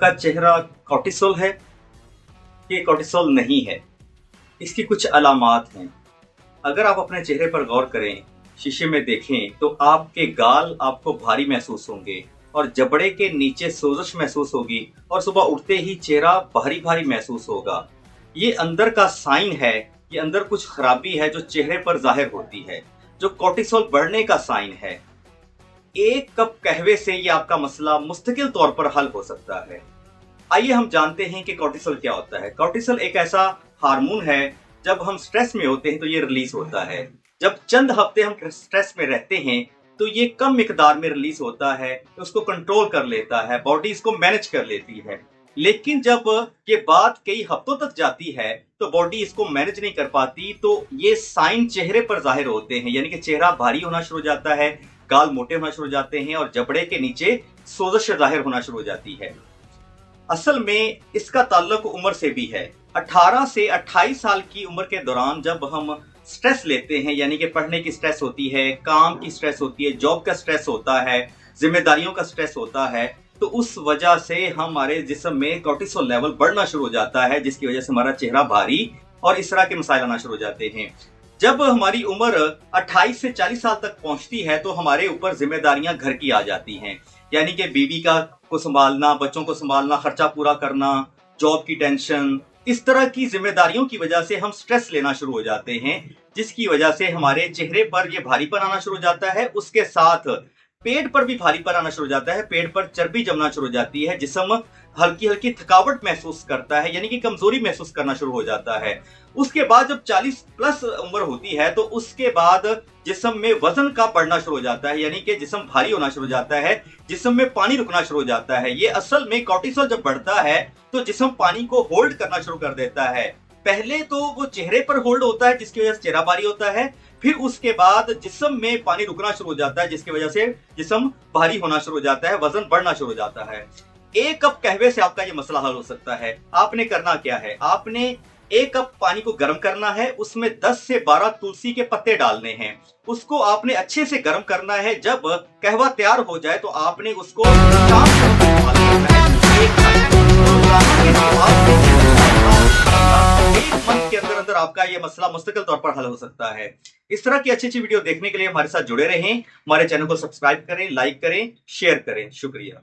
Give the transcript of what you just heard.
आपका चेहरा कॉर्टिसोल है कि कॉर्टिसोल नहीं है? इसकी कुछ अलामात हैं। अगर आप अपने चेहरे पर गौर करें, शीशे में देखें तो आपके गाल आपको भारी महसूस होंगे और जबड़े के नीचे सोजश महसूस होगी और सुबह उठते ही चेहरा भारी भारी महसूस होगा। ये अंदर का साइन है, ये अंदर कुछ खराबी है जो चेहरे पर जाहिर होती है, जो कॉर्टिसोल बढ़ने का साइन है। एक कप कहवे से ये आपका मसला मुस्तकिल तौर पर हल हो सकता है। आइए हम जानते हैं कि कॉर्टिसोल क्या होता है। कॉर्टिसोल एक ऐसा हार्मोन है, जब हम स्ट्रेस में होते हैं तो ये रिलीज होता है। जब चंद हफ्ते हम स्ट्रेस में रहते हैं तो ये कम मिकदार में रिलीज होता है, तो उसको कंट्रोल कर लेता है, बॉडी इसको मैनेज कर लेती है। लेकिन जब ये बात कई हफ्तों तक जाती है तो बॉडी इसको मैनेज नहीं कर पाती, तो ये साइन चेहरे पर जाहिर होते हैं, यानी कि चेहरा भारी होना शुरू हो जाता है, गाल मोटे होना शुरू हो जाते हैं और जबड़े के नीचे सोजश जाहिर होना शुरू हो जाती है। असल में इसका ताल्लुक उम्र से भी है। 18 से 28 साल की उम्र के दौरान जब हम स्ट्रेस लेते हैं, यानी कि पढ़ने की स्ट्रेस होती है, काम की स्ट्रेस होती है, जॉब का स्ट्रेस होता है, जिम्मेदारियों का स्ट्रेस होता है, तो उस वजह से हमारे जिस्म में कॉर्टिसोल लेवल बढ़ना शुरू हो जाता है, जिसकी वजह से हमारा चेहरा भारी और इस तरह के मसाइल आना शुरू हो जाते हैं। जब हमारी उम्र 28 से 40 साल तक पहुंचती है तो हमारे ऊपर जिम्मेदारियां घर की आ जाती हैं, यानी कि बीवी को संभालना, बच्चों को संभालना, खर्चा पूरा करना, जॉब की टेंशन, इस तरह की जिम्मेदारियों की वजह से हम स्ट्रेस लेना शुरू हो जाते हैं, जिसकी वजह से हमारे चेहरे पर यह भारीपन आना शुरू हो जाता है। उसके साथ पेट पर भी भारीपन आना शुरू हो जाता है, पेट पर चर्बी जमना शुरू हो जाती है, जिस्म हल्की हल्की थकावट महसूस करता है, यानी कि कमजोरी महसूस करना शुरू हो जाता है। उसके बाद जब 40 प्लस उम्र होती है तो उसके बाद जिस्म में वजन का बढ़ना शुरू हो जाता है, यानी कि जिस्म भारी होना शुरू हो जाता है, जिस्म में पानी रुकना शुरू हो जाता है। ये असल में कॉर्टिसोल जब बढ़ता है तो जिस्म पानी को होल्ड करना शुरू कर देता है। पहले तो वो चेहरे पर होल्ड होता है, जिसकी वजह से चेहरा भारी होता है, फिर उसके बाद जिस्म में पानी रुकना शुरू हो जाता है, जिसकी वजह से जिस्म भारी होना शुरू हो जाता है, वजन बढ़ना शुरू हो जाता है। एक कप कहवे से आपका ये मसला हल हो सकता है। आपने करना क्या है, आपने एक कप पानी को गर्म करना है, उसमें 10 से 12 तुलसी के पत्ते डालने हैं, उसको आपने अच्छे से गर्म करना है। जब कहवा तैयार हो जाए तो आपने उसको शाम को एक मंथ के अंदर अंदर आपका ये मसला मुस्तकिल तौर पर हल हो सकता है। इस तरह की अच्छी अच्छी वीडियो देखने के लिए हमारे साथ जुड़े रहें, हमारे चैनल को सब्सक्राइब करें, लाइक करें, शेयर करें। शुक्रिया।